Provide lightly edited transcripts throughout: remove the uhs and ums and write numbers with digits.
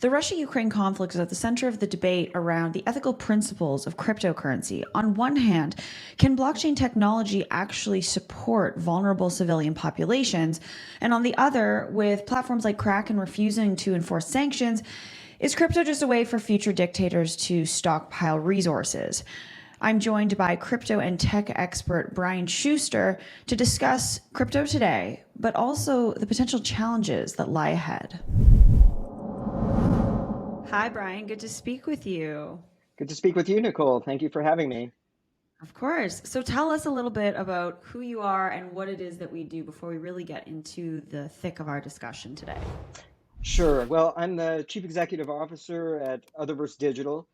The Russia-Ukraine conflict is at the center of the debate around the ethical principles of cryptocurrency. On one hand, can blockchain technology actually support vulnerable civilian populations? And on the other, with platforms like Kraken refusing to enforce sanctions, is crypto just a way for future dictators to stockpile resources? I'm joined by crypto and tech expert Brian Shuster to discuss crypto today, but also the potential challenges that lie ahead. Hi, Brian. Good to speak with you. Good to speak with you, Nicole. Thank you for having me. Of course. So tell us a little bit about who you are and what it is that we do before we really get into the thick of our discussion today. Sure. Well, I'm the Chief Executive Officer at Utherverse Digital.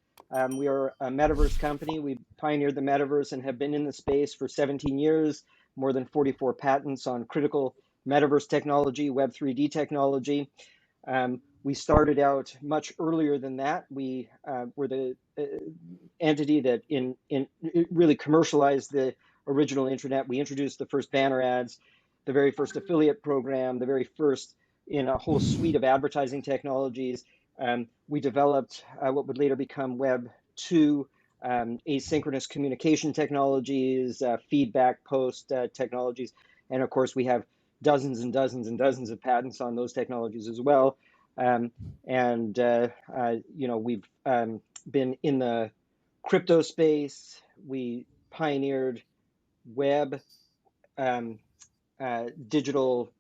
We are a Metaverse company. We pioneered the Metaverse and have been in the space for 17 years, more than 44 patents on critical Metaverse technology, Web3D technology. We started out much earlier than that. We were the entity that really commercialized the original internet. We introduced the first banner ads, the very first affiliate program, the very first in a whole suite of advertising technologies. We developed what would later become Web 2, asynchronous communication technologies, feedback post technologies. And of course, we have dozens and dozens and dozens of patents on those technologies as well. We've been in the crypto space. We pioneered web digital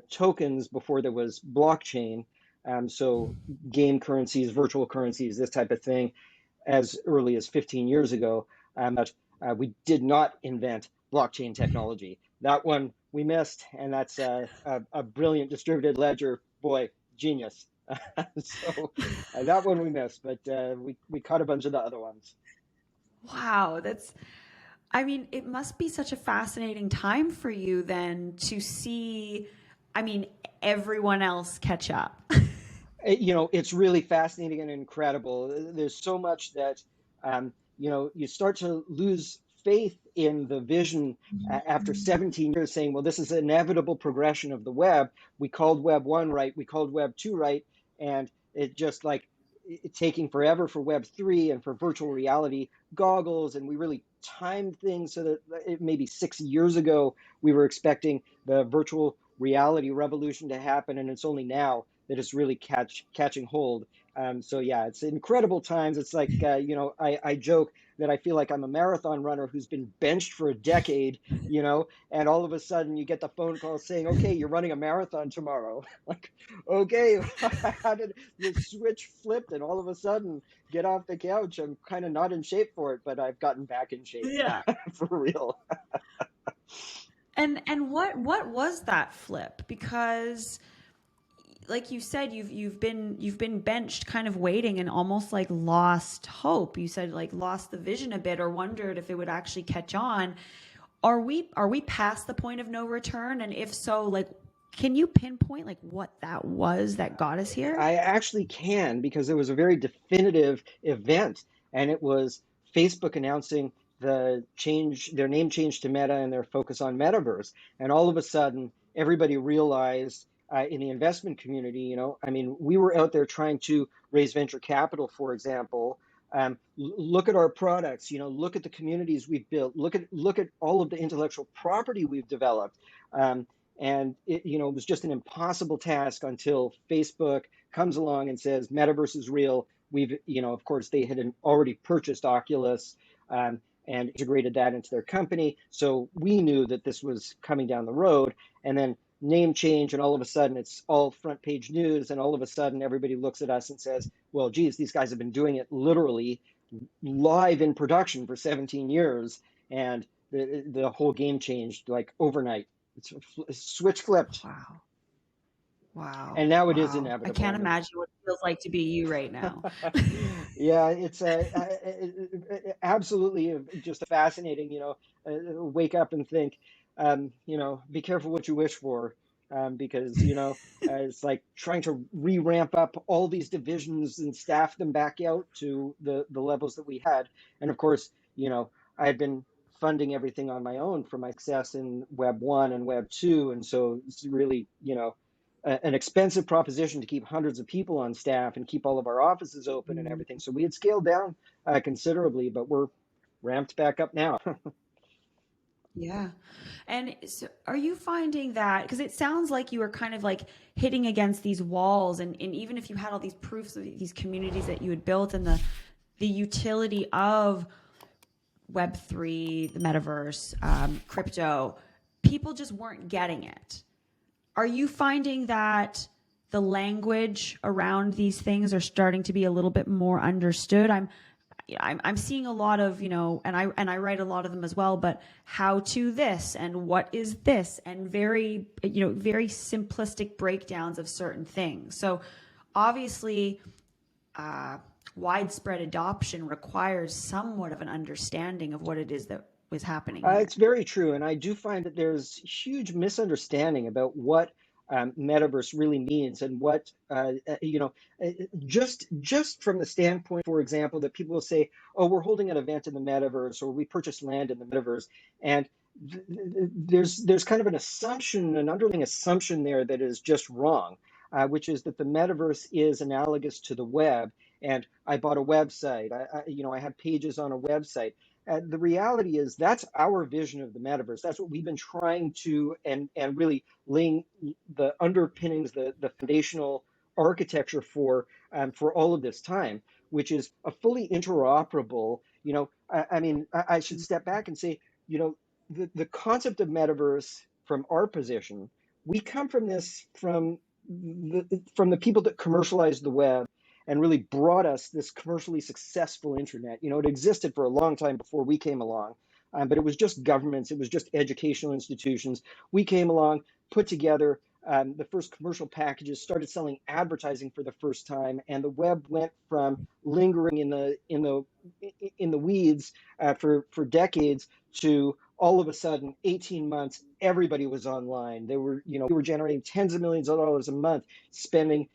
tokens before there was blockchain. So game currencies, virtual currencies, this type of thing, as early as 15 years ago. But we did not invent blockchain technology. That one we missed, and that's a brilliant distributed ledger. Boy, genius. So that one we missed, but we caught a bunch of the other ones. Wow, I mean, it must be such a fascinating time for you then to see, I mean, everyone else catch up. It's really fascinating and incredible. There's so much that, you start to lose faith in the vision after 17 years saying, well, this is an inevitable progression of the web. We called Web 1 right, we called Web 2 right, and it just like taking forever for Web 3 and for virtual reality goggles. And we really timed things so that maybe 6 years ago, we were expecting the virtual reality revolution to happen. And it's only now that it's really catching hold. So yeah, it's incredible times. It's like, I joke that I feel like I'm a marathon runner who's been benched for a decade, and all of a sudden you get the phone call saying, okay, you're running a marathon tomorrow. Like, okay, how did the switch flipped and all of a sudden get off the couch? I'm kind of not in shape for it, but I've gotten back in shape Yeah. for real. And what was that flip? Because like you said, you've been benched, kind of waiting, and almost like lost hope. You said like lost the vision a bit, or wondered if it would actually catch on. Are we past the point of no return? And if so, like, can you pinpoint like what that was that got us here? I actually can because it was a very definitive event, and it was Facebook announcing their name change to Meta and their focus on Metaverse. And all of a sudden, everybody realized in the investment community, I mean, we were out there trying to raise venture capital, for example. Look at our products, look at the communities we've built, look at all of the intellectual property we've developed. And it was just an impossible task until Facebook comes along and says Metaverse is real. Of course, they had already purchased Oculus and integrated that into their company. So we knew that this was coming down the road. And then name change, and all of a sudden it's all front page news. And all of a sudden everybody looks at us and says, well, geez, these guys have been doing it literally live in production for 17 years. And the whole game changed like overnight. It's switch flipped. Wow. Wow. And now it is Wow. I inevitable. can't I mean, imagine what it feels like to be you right now. yeah, it's absolutely just fascinating, wake up and think, be careful what you wish for, because, it's like trying to re-ramp up all these divisions and staff them back out to the levels that we had. And of course, I had been funding everything on my own for my success in Web 1 and Web 2. And so it's really, an expensive proposition to keep hundreds of people on staff and keep all of our offices open and Mm, everything. So we had scaled down considerably, but we're ramped back up now. yeah. And so are you finding that, because it sounds like you were kind of like hitting against these walls, and even if you had all these proofs of these communities that you had built and the utility of Web3, the metaverse, crypto, people just weren't getting it. Are you finding that the language around these things are starting to be a little bit more understood? I'm seeing a lot of, and I write a lot of them as well, but how to this and what is this, and very simplistic breakdowns of certain things. So obviously, uh, widespread adoption requires somewhat of an understanding of what it is that was happening here. It's very true, and I do find that there's huge misunderstanding about what metaverse really means and what just from the standpoint, for example, that people will say, "Oh, we're holding an event in the metaverse," or "We purchased land in the metaverse," and there's kind of an assumption, an underlying assumption there that is just wrong, which is that the metaverse is analogous to the web. And I bought a website. I have pages on a website. The reality is that's our vision of the metaverse. That's what we've been trying to and really laying the underpinnings, the foundational architecture for all of this time, which is a fully interoperable. I should step back and say, the concept of metaverse from our position, we come from this from the people that commercialized the web and really brought us this commercially successful internet. It existed for a long time before we came along, but it was just governments, it was just educational institutions. We came along, put together the first commercial packages, started selling advertising for the first time, and the web went from lingering in the weeds for decades to all of a sudden 18 months everybody was online. We were generating tens of millions of dollars a month, spending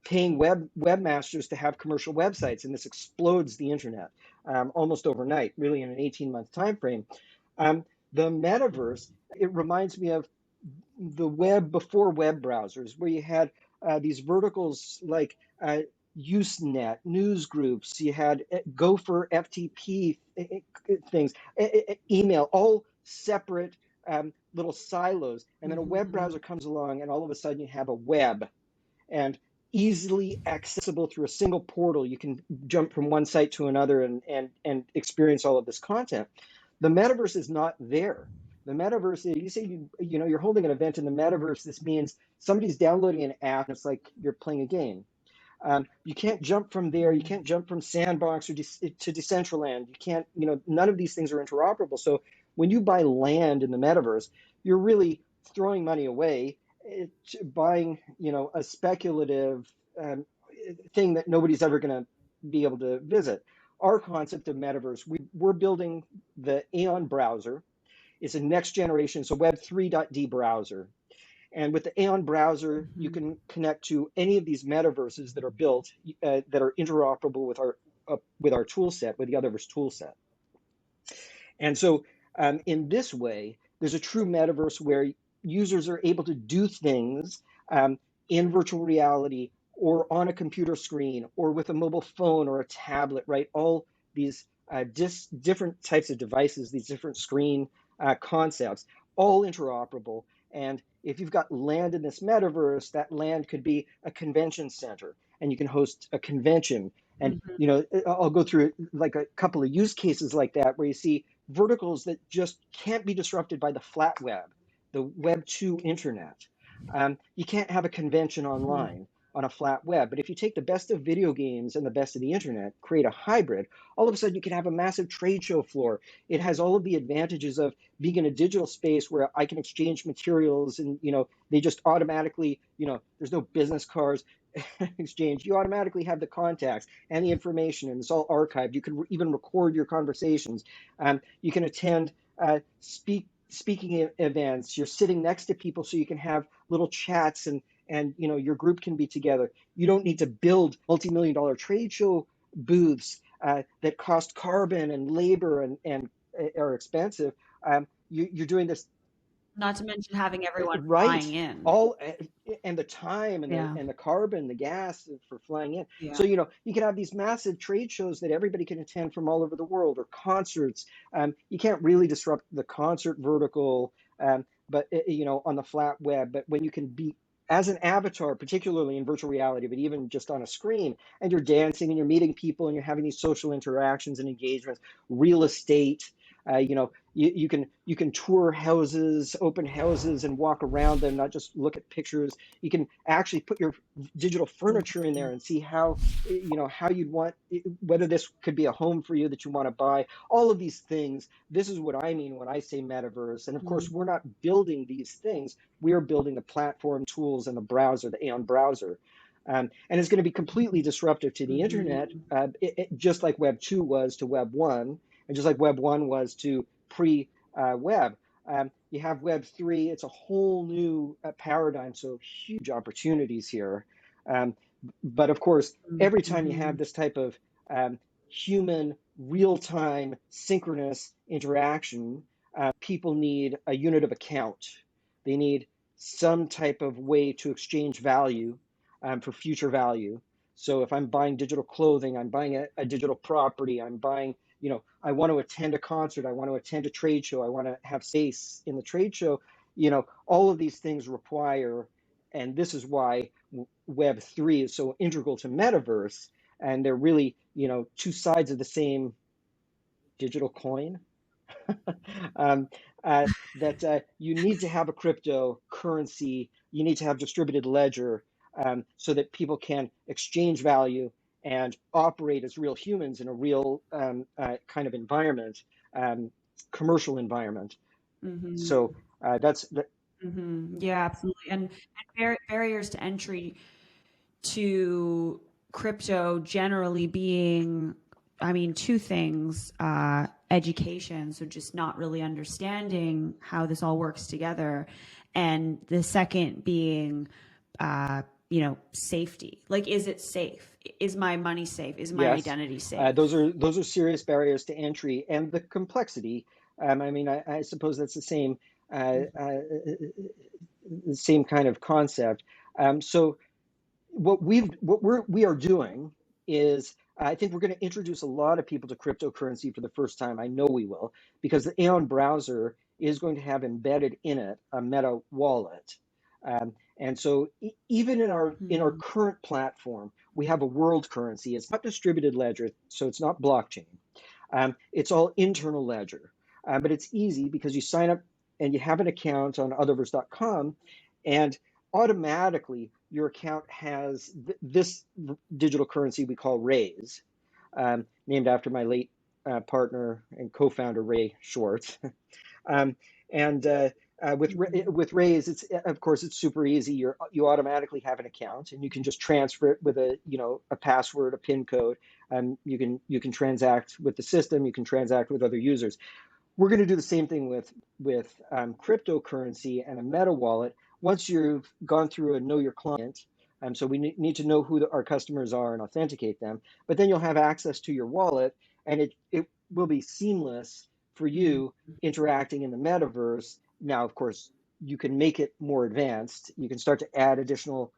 paying webmasters to have commercial websites, and this explodes the internet almost overnight, really in an 18-month time frame. The metaverse, it reminds me of the web before web browsers, where you had these verticals like Usenet, news groups, you had Gopher, FTP things, email, all separate little silos. And then a web Mm-hmm. browser comes along, and all of a sudden you have a web, and easily accessible through a single portal. You can jump from one site to another and experience all of this content. The metaverse is not there. The metaverse, you say you're holding an event in the metaverse. This means somebody's downloading an app, and it's like you're playing a game. You can't jump from there. You can't jump from Sandbox to Decentraland. You can't, none of these things are interoperable. So when you buy land in the metaverse, you're really throwing money away, buying, a speculative thing that nobody's ever going to be able to visit. Our concept of metaverse, we're building the Aeon browser. It's a next generation, so Web 3.d browser. And with the Aeon browser, you Mm-hmm. can connect to any of these metaverses that are built that are interoperable with our tool set, with the Utherverse tool set. And so, in this way, there's a true metaverse where users are able to do things in virtual reality or on a computer screen or with a mobile phone or a tablet, right? All these different types of devices, these different screen concepts, all interoperable. And if you've got land in this metaverse, that land could be a convention center, and you can host a convention. And I'll go through like a couple of use cases like that, where you see verticals that just can't be disrupted by the flat web, the Web 2 internet. You can't have a convention Mm-hmm. online on a flat web. But if you take the best of video games and the best of the internet, create a hybrid, all of a sudden you can have a massive trade show floor. It has all of the advantages of being in a digital space where I can exchange materials, and they just automatically, there's no business cards exchange. You automatically have the contacts and the information, and it's all archived. You can even record your conversations. You can attend speaking events. You're sitting next to people, so you can have little chats, and your group can be together. You don't need to build multi-million-dollar trade show booths that cost carbon and labor and are expensive. You're doing this Not to mention having everyone flying Right. in. All and the time Yeah. and the carbon, the gas for flying in. Yeah. So, you can have these massive trade shows that everybody can attend from all over the world, or concerts. You can't really disrupt the concert vertical, but on the flat web. But when you can be as an avatar, particularly in virtual reality, but even just on a screen, and you're dancing and you're meeting people and you're having these social interactions and engagements, real estate. You can tour houses, open houses, and walk around them, not just look at pictures. You can actually put your digital furniture in there and see how you'd want, whether this could be a home for you that you want to buy. All of these things. This is what I mean when I say metaverse. And of course, we're not building these things. We are building the platform, tools, and the browser, the Aeon browser. And it's going to be completely disruptive to the internet, Mm-hmm. just like Web 2 was to Web 1, and just like Web 1 was to pre-web. You have Web 3, it's a whole new paradigm, so huge opportunities here. Um, but of course, every time you Mm-hmm. have this type of human, real time, synchronous interaction, people need a unit of account. They need some type of way to exchange value for future value. So if I'm buying digital clothing, I'm buying a digital property, I'm buying, I want to attend a concert, I want to attend a trade show, I want to have space in the trade show, all of these things require, and this is why Web3 is so integral to Metaverse, and they're really, two sides of the same digital coin. um, that you need to have a cryptocurrency, you need to have distributed ledger, so that people can exchange value and operate as real humans in a real kind of environment, commercial environment. Mm-hmm. So that's the, Mm-hmm. Yeah, absolutely. And barriers to entry to crypto generally being, I mean, two things: education, so just not really understanding how this all works together, and the second being, safety. Like, is it safe? Is my money safe? Is my yes, identity those safe? are those are serious barriers to entry, and the complexity. I mean, I suppose that's the same kind of concept. So what we are doing is, I think we're going to introduce a lot of people to cryptocurrency for the first time. I know we will, because the Aeon browser is going to have embedded in it a meta wallet. And so even in our Mm-hmm. current platform, we have a world currency. It's not distributed ledger, so it's not blockchain. It's all internal ledger, but it's easy because you sign up and you have an account on Utherverse.com, and automatically your account has this digital currency we call Raise, named after my late partner and co-founder Ray Schwartz. Um, and with Raise, it's, of course, it's super easy. You automatically have an account, and you can just transfer it with a password, a PIN code. You can transact with the system. You can transact with other users. We're going to do the same thing with cryptocurrency and a meta wallet. Once you've gone through a know your client, so we need to know who our customers are and authenticate them. But then you'll have access to your wallet, and it will be seamless for you interacting in the metaverse. Now, of course, you can make it more advanced. You can start to add additional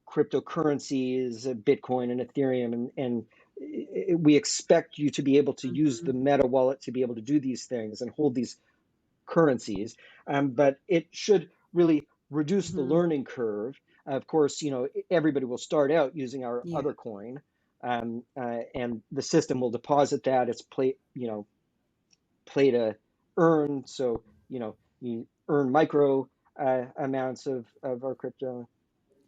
cryptocurrencies, Bitcoin and Ethereum, and we expect you to be able to use the Mm-hmm. Meta wallet to be able to do these things and hold these currencies. But it should really reduce the Mm-hmm. learning curve. Of course, everybody will start out using our Yeah. other coin, and the system will deposit that. It's play to earn. So you earn micro amounts of our crypto,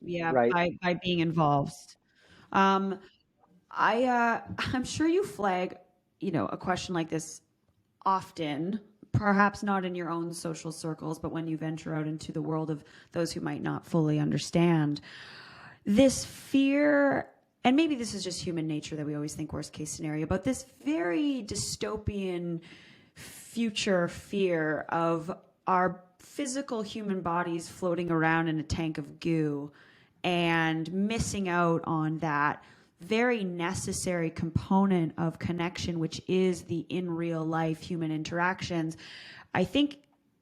Yeah, right? by being involved. Um, I'm sure you flag, a question like this often, perhaps not in your own social circles, but when you venture out into the world of those who might not fully understand this fear. And maybe this is just human nature that we always think worst case scenario, but this very dystopian future fear of our physical human bodies floating around in a tank of goo and missing out on that very necessary component of connection, which is the in real life human interactions. I think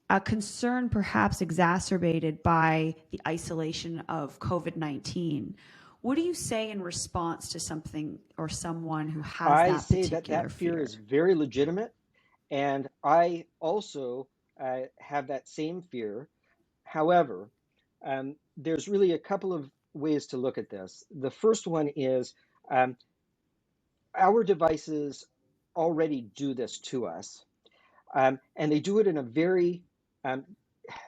a concern perhaps exacerbated by the isolation of COVID-19. What do you say in response to something or someone who has I that say that particular that fear is fear? very legitimate, and I also have that same fear. However, there's really a couple of ways to look at this. The first one is um, our devices already do this to us, and they do it in a very um,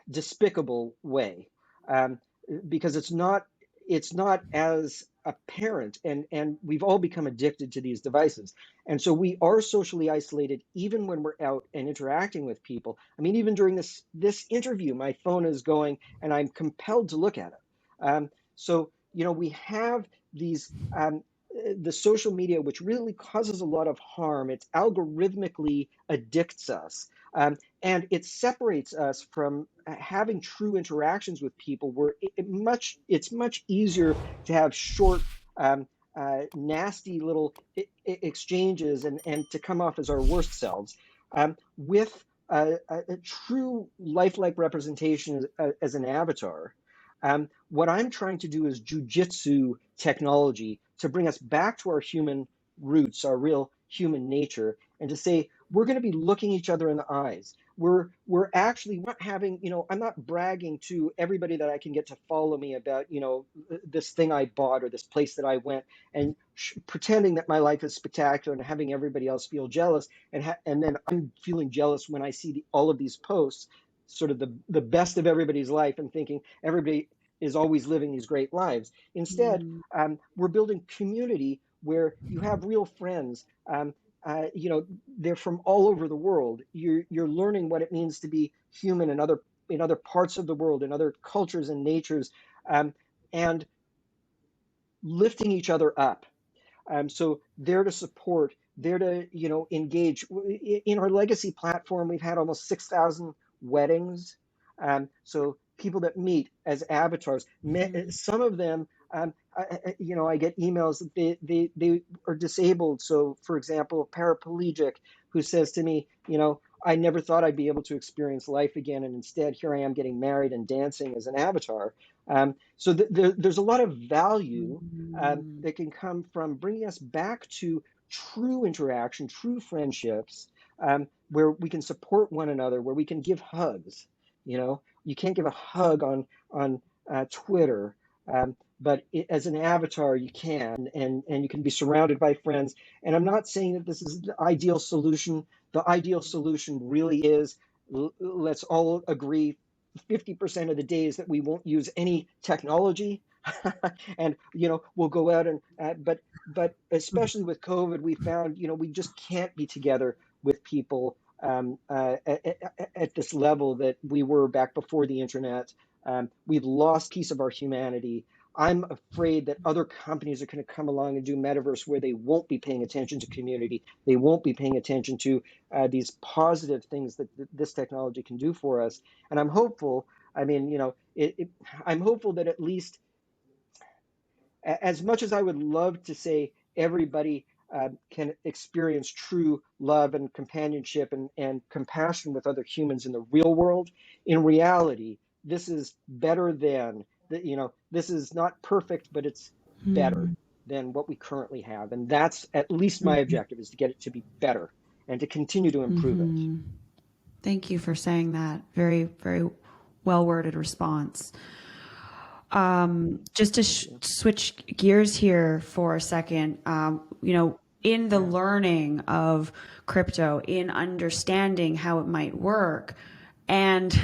despicable way, um, because it's not as apparent, and we've all become addicted to these devices, and so we are socially isolated even when we're out and interacting with people. I mean, even during this interview, my phone is going and I'm compelled to look at it. So we have these the social media, which really causes a lot of harm. It algorithmically addicts us, and it separates us from having true interactions with people, where it's much easier to have short, nasty little exchanges, and to come off as our worst selves, with a true lifelike representation as an avatar. What I'm trying to do is jujitsu technology to bring us back to our human roots, our real human nature, and to say we're going to be looking each other in the eyes. We're actually not having, I'm not bragging to everybody that I can get to follow me about, this thing I bought or this place that I went, and pretending that my life is spectacular and having everybody else feel jealous, and then I'm feeling jealous when I see all of these posts, sort of the best of everybody's life, and thinking everybody is always living these great lives. Instead, Mm, we're building community where you have real friends. They're from all over the world. You're learning what it means to be human in other parts of the world, in other cultures and natures, and lifting each other up. So there to support, there to engage. In our legacy platform, we've had almost 6,000 weddings. So people that meet as avatars, mhm, some of them, I get emails that they are disabled. So, for example, a paraplegic who says to me, I never thought I'd be able to experience life again, and instead here I am getting married and dancing as an avatar. So there's a lot of value mhm, that can come from bringing us back to true interaction, true friendships, where we can support one another, where we can give hugs. You can't give a hug on Twitter, but as an avatar, you can, and you can be surrounded by friends. And I'm not saying that this is the ideal solution. The ideal solution really is, let's all agree, 50% of the days that we won't use any technology. And we'll go out and but especially with COVID, we found we just can't be together with people at this level that we were back before the internet. We've lost a piece of our humanity. I'm afraid that other companies are going to come along and do metaverse where they won't be paying attention to community. They won't be paying attention to these positive things that this technology can do for us. And I'm hopeful. I mean, I'm hopeful that at least, as much as I would love to say everybody can experience true love and companionship and compassion with other humans in the real world, in reality, this is better than, this is not perfect, but it's better mhm, than what we currently have. And that's at least my mhm, objective, is to get it to be better and to continue to improve it. mhm. Thank you for saying that. Very, very well worded response. Just to Yeah. switch gears here for a second, in the Yeah. learning of crypto, in understanding how it might work, and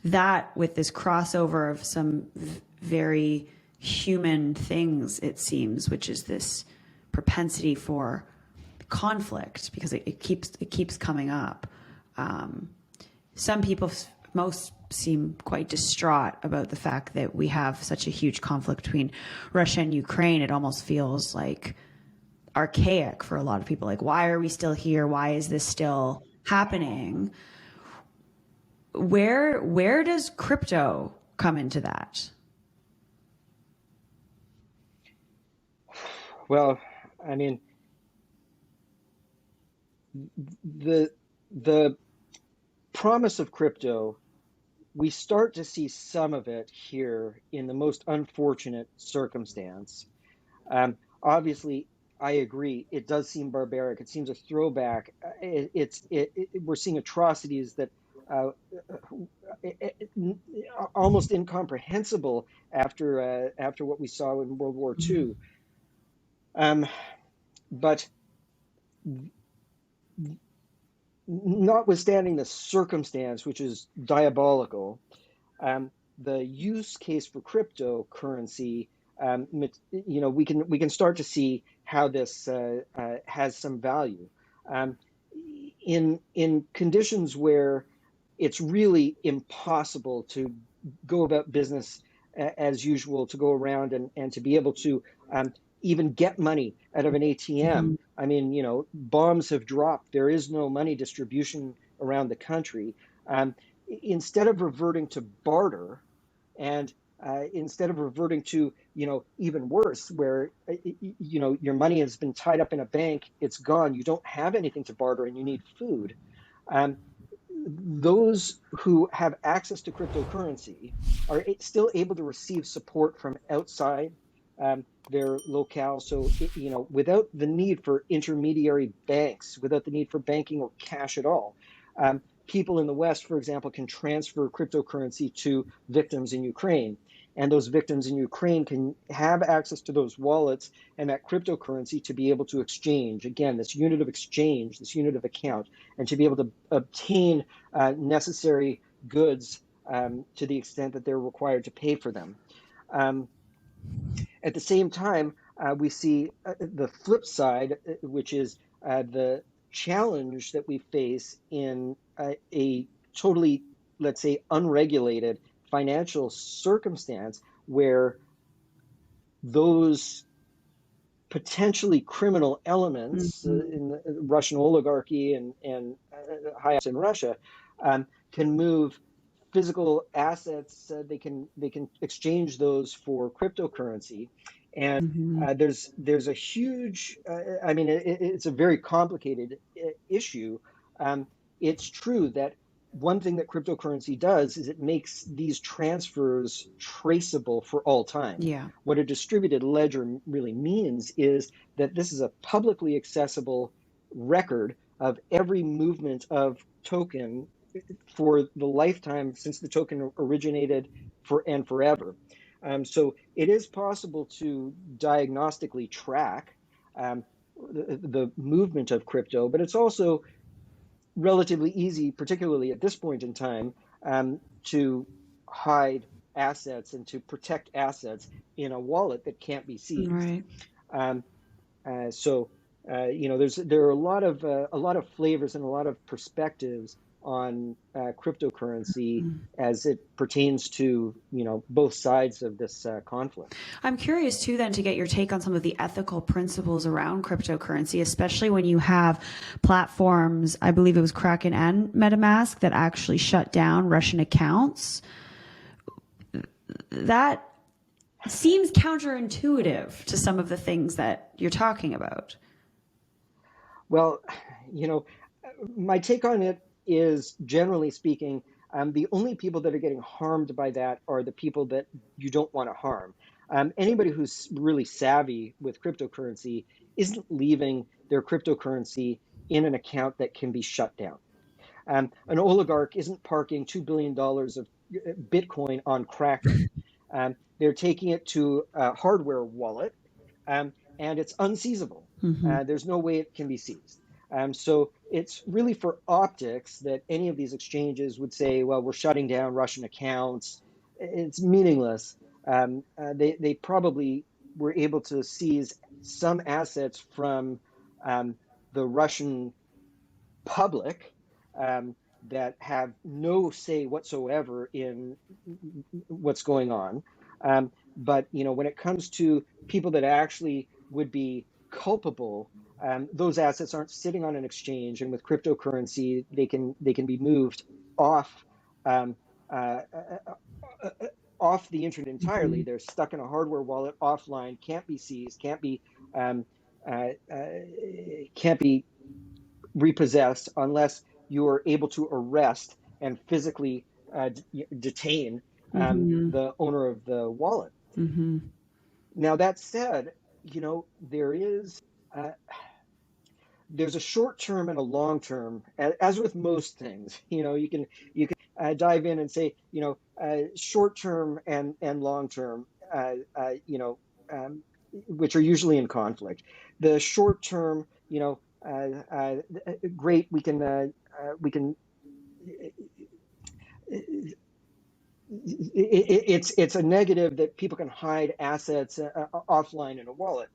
that with this crossover of some very human things, it seems, which is this propensity for conflict because it keeps coming up. Some people, most seem quite distraught about the fact that we have such a huge conflict between Russia and Ukraine. It almost feels like archaic for a lot of people. Like, why are we still here? Why is this still happening? Where does crypto come into that? Well, I mean, the the promise of crypto, we start to see some of it here in the most unfortunate circumstance. Obviously, I agree. It does seem barbaric. It seems a throwback. We're seeing atrocities that uh, almost incomprehensible after what we saw in World War II. Um, but notwithstanding the circumstance, which is diabolical, um, the use case for cryptocurrency, we can start to see how this has some value. Um, in conditions where it's really impossible to go about business as usual, to go around and to be able to even get money out of an ATM. Mhm. I mean, bombs have dropped. There is no money distribution around the country. Um, Instead of reverting to barter, and instead of reverting to even worse, where your money has been tied up in a bank, it's gone, you don't have anything to barter, and you need food. um, those who have access to cryptocurrency are still able to receive support from outside their locale. So, without the need for intermediary banks, without the need for banking or cash at all, people in the West, for example, can transfer cryptocurrency to victims in Ukraine. And those victims in Ukraine can have access to those wallets and that cryptocurrency to be able to exchange. Again, this unit of exchange, this unit of account, and to be able to obtain necessary goods to the extent that they're required to pay for them. Um, at the same time, we see the flip side, which is the challenge that we face in a totally, let's say, unregulated financial circumstance where those potentially criminal elements Mhm. in the Russian oligarchy and high ups in Russia can move physical assets. They can exchange those for cryptocurrency, and Mhm. there's a huge. I mean, it's a very complicated issue. Um, it's true that one thing that cryptocurrency does is it makes these transfers traceable for all time. Yeah. What a distributed ledger really means is that this is a publicly accessible record of every movement of token for the lifetime since the token originated and forever. So it is possible to diagnostically track um, the movement of crypto, but it's also relatively easy, particularly at this point in time, to hide assets and to protect assets in a wallet that can't be seized. Right. Um, so there are a lot of flavors and a lot of perspectives on cryptocurrency Mm. as it pertains to both sides of this conflict. I'm curious too, then, to get your take on some of the ethical principles around cryptocurrency, especially when you have platforms, I believe it was Kraken and MetaMask, that actually shut down Russian accounts. That seems counterintuitive to some of the things that you're talking about. Well, you know, my take on it is, generally speaking, the only people that are getting harmed by that are the people that you don't want to harm. Anybody who's really savvy with cryptocurrency isn't leaving their cryptocurrency in an account that can be shut down. An oligarch isn't parking $2 billion of Bitcoin on Kraken. They're taking it to a hardware wallet, and it's unseizable. Mm-hmm. There's no way it can be seized. So it's really for optics that any of these exchanges would say, well, we're shutting down Russian accounts. It's meaningless. They probably were able to seize some assets from the Russian public that have no say whatsoever in what's going on. But when it comes to people that actually would be culpable, those assets aren't sitting on an exchange, and with cryptocurrency, they can be moved off um, uh, uh, off the internet entirely. Mm-hmm. They're stuck in a hardware wallet, offline, can't be seized, um, uh, uh, can't be repossessed unless you are able to arrest and physically detain Mm-hmm. the owner of the wallet. Mm-hmm. Now that said, uh, there's a short term and a long term, as with most things. You can dive in and say, short term and long term, um, which are usually in conflict. The short term, great. We can. It's a negative that people can hide assets offline in a wallet.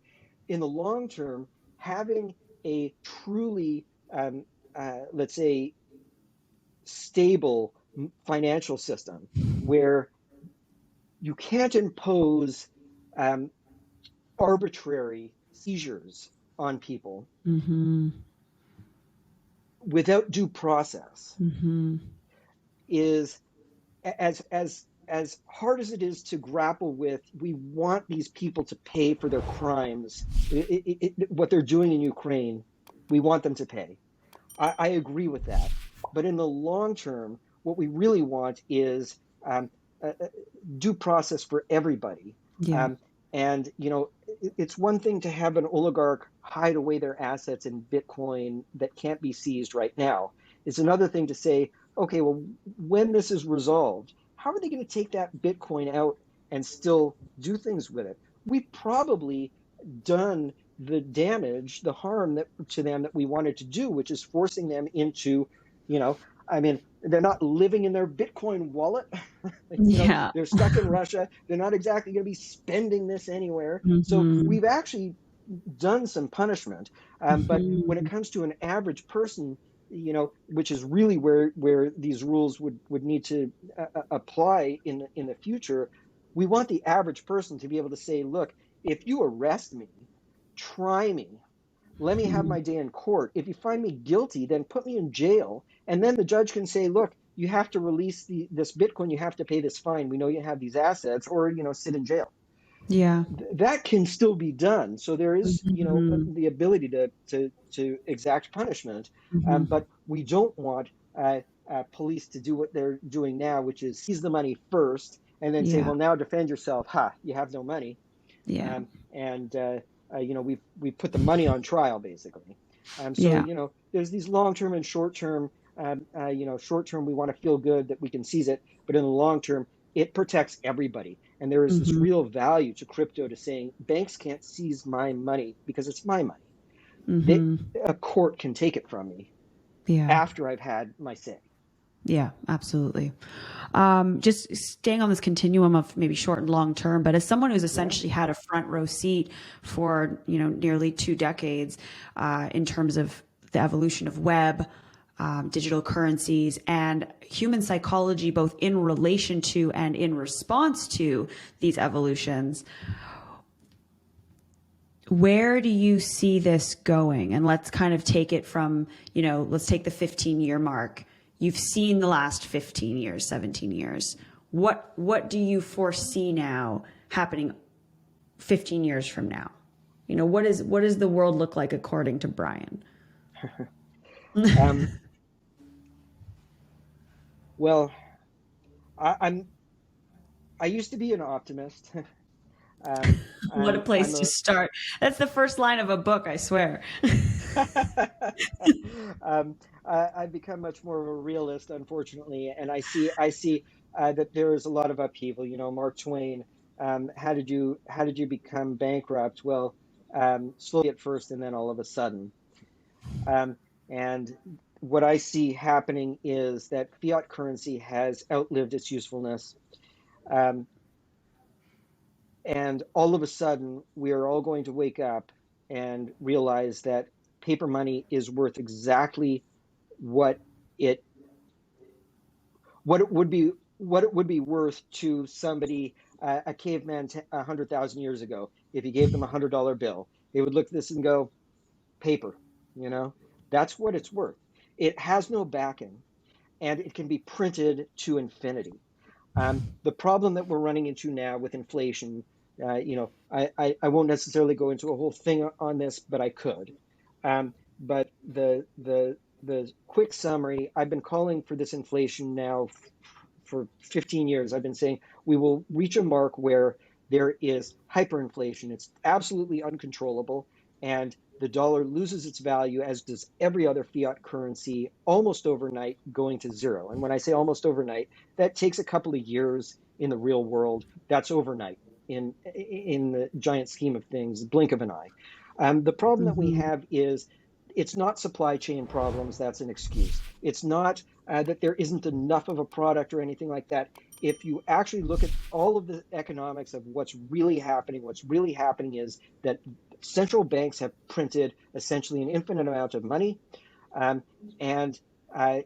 In the long term, having a truly, let's say, stable financial system where you can't impose um, arbitrary seizures on people Mm-hmm. without due process Mm-hmm. is, as hard as it is to grapple with. We want these people to pay for their crimes, what they're doing in Ukraine. We want them to pay. I agree with that. But in the long term, what we really want is um, due process for everybody. Yeah. Um, and it's one thing to have an oligarch hide away their assets in Bitcoin that can't be seized right now. It's another thing to say, okay, well, when this is resolved, how are they going to take that Bitcoin out and still do things with it? We've probably done the damage, the harm to them that we wanted to do, which is forcing them into, you know, I mean, they're not living in their Bitcoin wallet. Yeah. They're stuck in Russia. They're not exactly going to be spending this anywhere. So Mm-hmm. we've actually done some punishment. But when it Mm-hmm. comes to an average person, which is really where these rules would need to apply in the future, we want the average person to be able to say, look, if you arrest me, try me, let me have my day in court. If you find me guilty, then put me in jail. And then the judge can say, look, you have to release this Bitcoin, you have to pay this fine. We know you have these assets, or, sit in jail. Yeah. That can still be done. So there is, Mm-hmm. the ability to exact punishment. Mm-hmm. But we don't want police to do what they're doing now, which is seize the money first and then say, Yeah. well, now defend yourself. Ha, you have no money. Yeah. And we've put the money on trial basically. So Yeah. there's these long term and short term. Short term we want to feel good that we can seize it, but in the long term it protects everybody. And there is this Mm-hmm. real value to crypto to saying banks can't seize my money because it's my money. They, Mm-hmm. a court can take it from me Yeah. after I've had my say. Yeah, absolutely. Just staying on this continuum of maybe short and long term, but as someone who's Yeah. essentially had a front row seat for nearly 2 decades in terms of the evolution of web, digital currencies, and human psychology, both in relation to and in response to these evolutions, where do you see this going? And let's kind of take it from, let's take the 15-year mark. You've seen the last 15 years, 17 years. What do you foresee now happening 15 years from now? What does the world look like according to Brian? um, well, I used to be an optimist. um, What a I'm place to a start. That's the first line of a book, I swear. I've become much more of a realist, unfortunately, and I see that there is a lot of upheaval. Mark Twain. How did you become bankrupt? Well, slowly at first, and then all of a sudden. Um, and what I see happening is that fiat currency has outlived its usefulness. Um, And all of a sudden, we are all going to wake up and realize that paper money is worth exactly what it what it would be worth to somebody, a caveman 100,000 years ago. If you gave them $100 bill, they would look at this and go, paper. You know, that's what it's worth. It has no backing, and it can be printed to infinity. The problem that we're running into now with inflation, I won't necessarily go into a whole thing on this, but I could. But the quick summary, I've been calling for this inflation now for 15 years. I've been saying we will reach a mark where there is hyperinflation. It's absolutely uncontrollable, and the dollar loses its value, as does every other fiat currency, almost overnight, going to zero. And when I say almost overnight, that takes a couple of years in the real world. That's overnight in the giant scheme of things, blink of an eye. The problem that we Mm-hmm. have is it's not supply chain problems. That's an excuse. It's not that there isn't enough of a product or anything like that. If you actually look at all of the economics of what's really happening is that central banks have printed essentially an infinite amount of money, um, and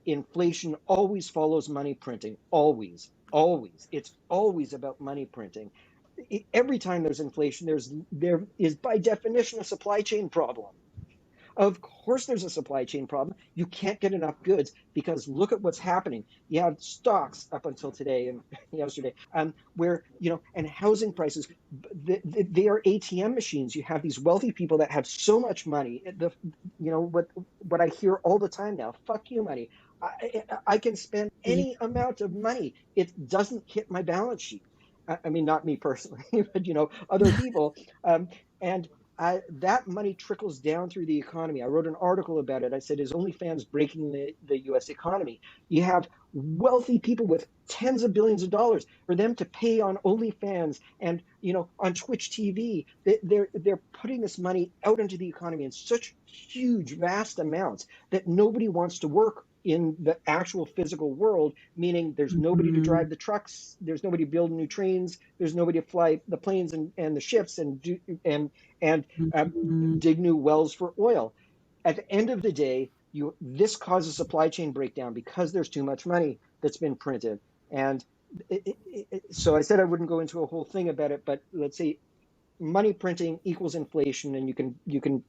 inflation always follows money printing. Always, always. It's always about money printing. Every time there's inflation, there is by definition a supply chain problem. Of course, there's a supply chain problem. You can't get enough goods because look at what's happening. You have stocks up until today and yesterday, where, and housing prices, they are ATM machines. You have these wealthy people that have so much money. What I hear all the time now, fuck you money. I can spend any amount of money. It doesn't hit my balance sheet. I mean, not me personally, but other people. And that money trickles down through the economy. I wrote an article about it. I said, is OnlyFans breaking the US economy? You have wealthy people with tens of billions of dollars for them to pay on OnlyFans and on Twitch TV. They're putting this money out into the economy in such huge, vast amounts that nobody wants to work in the actual physical world, meaning there's nobody to Mm-hmm. drive the trucks, there's nobody to build new trains, there's nobody to fly the planes and the ships and Mm-hmm. dig new wells for oil. At the end of the day, this causes supply chain breakdown because there's too much money that's been printed. And so I said I wouldn't go into a whole thing about it, but let's say money printing equals inflation, and you can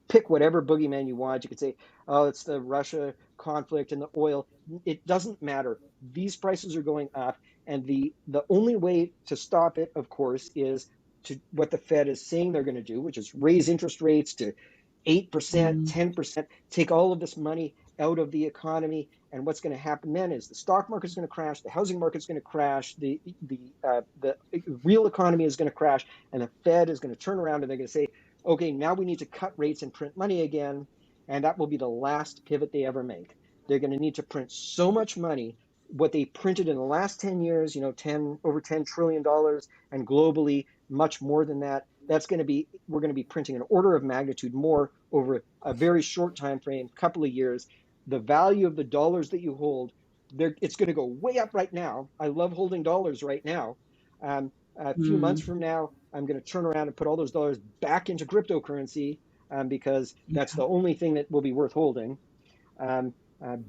pick whatever boogeyman you want. You could say, oh, it's the Russia conflict and the oil. It doesn't matter. These prices are going up, and the only way to stop it, of course, is to what the Fed is saying they're going to do, which is raise interest rates to 8%, 10%, take all of this money out of the economy. And what's going to happen then is the stock market is going to crash, the housing market is going to crash, the real economy is going to crash, and the Fed is going to turn around and they're going to say, okay, now we need to cut rates and print money again, and that will be the last pivot they ever make. They're going to need to print so much money. What they printed in the last 10 years, over $10 trillion, and globally much more than that. We're going to be printing an order of magnitude more over a very short time frame, couple of years. The value of the dollars that you hold, it's going to go way up right now. I love holding dollars right now. A few months Mm-hmm. from now, I'm going to turn around and put all those dollars back into cryptocurrency, because that's Yeah. the only thing that will be worth holding.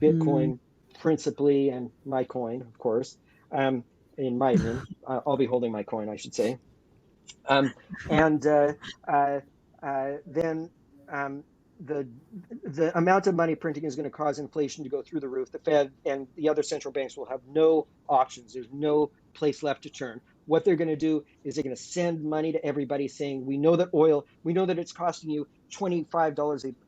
Mm-hmm. Bitcoin principally, and my coin, of course. Um, in my opinion, I'll be holding my coin, I should say. Um, and uh, then um, the the amount of money printing is going to cause inflation to go through the roof. The Fed and the other central banks will have no options. There's no place left to turn. What they're going to do is they're going to send money to everybody saying, we know that it's costing you $25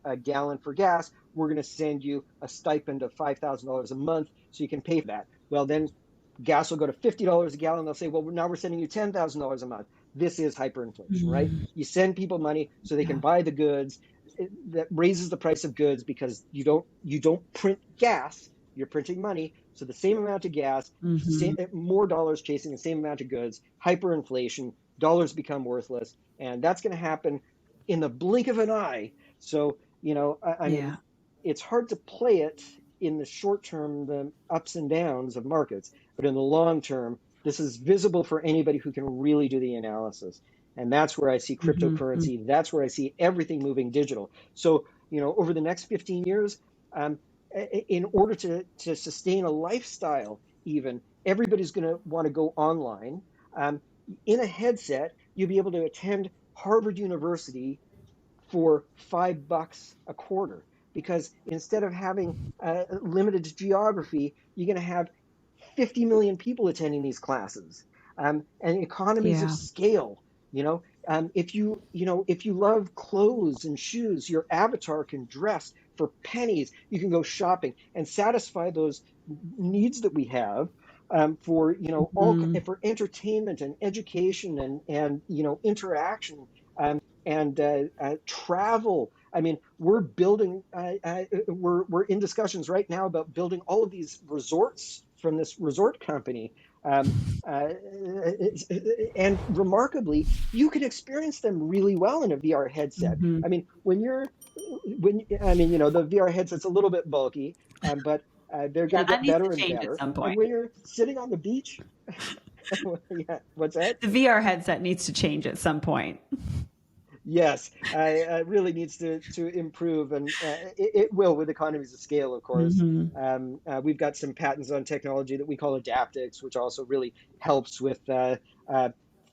a gallon for gas. We're going to send you a stipend of $5,000 a month so you can pay for that. Well, then gas will go to $50 a gallon. They'll say, well, now we're sending you $10,000 a month. This is hyperinflation, right? Mm-hmm. You send people money so they can Yeah. buy the goods. That raises the price of goods because you don't print gas, you're printing money. So the same amount of gas, Mm-hmm. more dollars chasing the same amount of goods, hyperinflation, dollars become worthless, and that's going to happen in the blink of an eye. So I mean, Yeah. it's hard to play it in the short term, the ups and downs of markets, but in the long term, this is visible for anybody who can really do the analysis. And that's where I see Mm-hmm. cryptocurrency. That's where I see everything moving digital. So, over the next 15 years, in order to sustain a lifestyle, even, everybody's going to want to go online. Um, in a headset, you'll be able to attend Harvard University for $5 a quarter, because instead of having limited geography, you're going to have 50 million people attending these classes, and economies of Yeah. scale. If you love clothes and shoes, your avatar can dress for pennies, you can go shopping and satisfy those needs that we have, for, all Mhm. for entertainment and education and interaction, and travel. I mean, we're building. We're in discussions right now about building all of these resorts from this resort company. Um, uh, and remarkably, you can experience them really well in a VR headset. Mhm. I mean, the VR headset's a little bit bulky, but they're going Yeah, to that get needs to better and change at better. some And point. when you're sitting on the beach, yeah, what's that? The VR headset needs to change at some point. Yes, it really needs to improve, and it will with economies of scale, of course. Mhm. We've got some patents on technology that we call adaptics, which also really helps with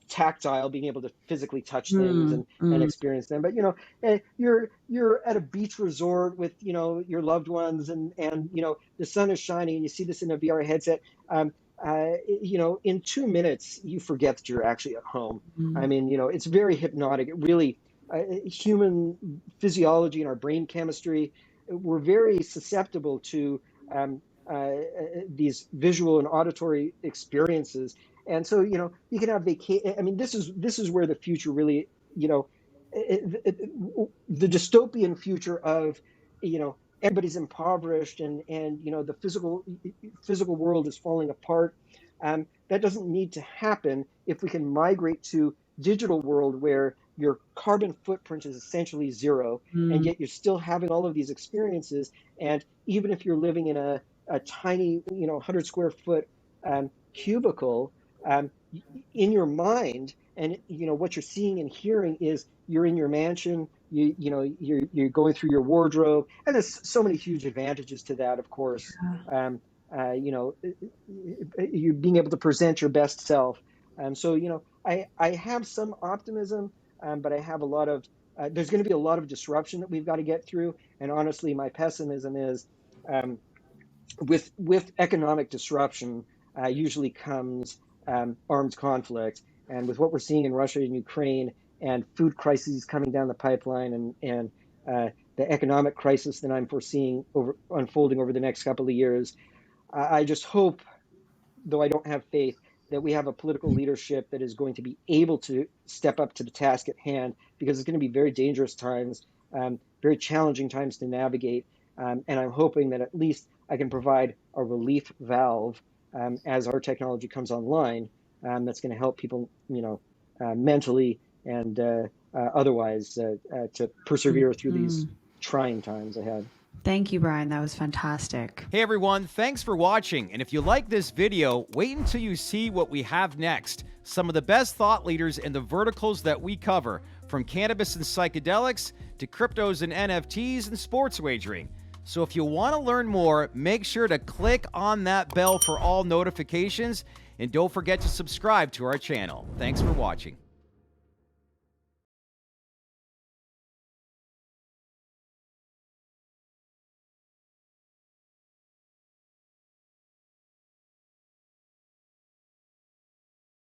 tactile, being able to physically touch things Mm, and mm. experience them. But you're at a beach resort with your loved ones, and the sun is shining, and you see this in a VR headset. In 2 minutes you forget that you're actually at home. I Mm. mean, it's very hypnotic. It really, human physiology and our brain chemistry, we're very susceptible to um, these visual and auditory experiences. And so, you can have vacation. I mean, this is where the future really, the dystopian future of, everybody's impoverished, and the physical world is falling apart. That doesn't need to happen if we can migrate to digital world where your carbon footprint is essentially zero, and Mm. yet you're still having all of these experiences. And even if you're living in a tiny, 100 square foot cubicle, in your mind, and what you're seeing and hearing is you're in your mansion. You're going through your wardrobe, and there's so many huge advantages to that, of course. Um, you being able to present your best self. So I have some optimism, but I have a lot of there's going to be a lot of disruption that we've got to get through. And honestly, my pessimism is, um, with economic disruption usually comes armed conflict. And with what we're seeing in Russia and Ukraine, and food crises coming down the pipeline, and the economic crisis that I'm foreseeing unfolding over the next couple of years, I just hope, though I don't have faith, that we have a political leadership that is going to be able to step up to the task at hand, because it's going to be very dangerous times, very challenging times to navigate. And I'm hoping that at least I can provide a relief valve, as our technology comes online, that's going to help people, mentally and otherwise, to persevere through these Mm. trying times ahead. Thank you, Brian. That was fantastic. Hey everyone, thanks for watching. And if you like this video, wait until you see what we have next. Some of the best thought leaders in the verticals that we cover, from cannabis and psychedelics to cryptos and NFTs and sports wagering. So if you want to learn more, make sure to click on that bell for all notifications, and don't forget to subscribe to our channel. Thanks for watching.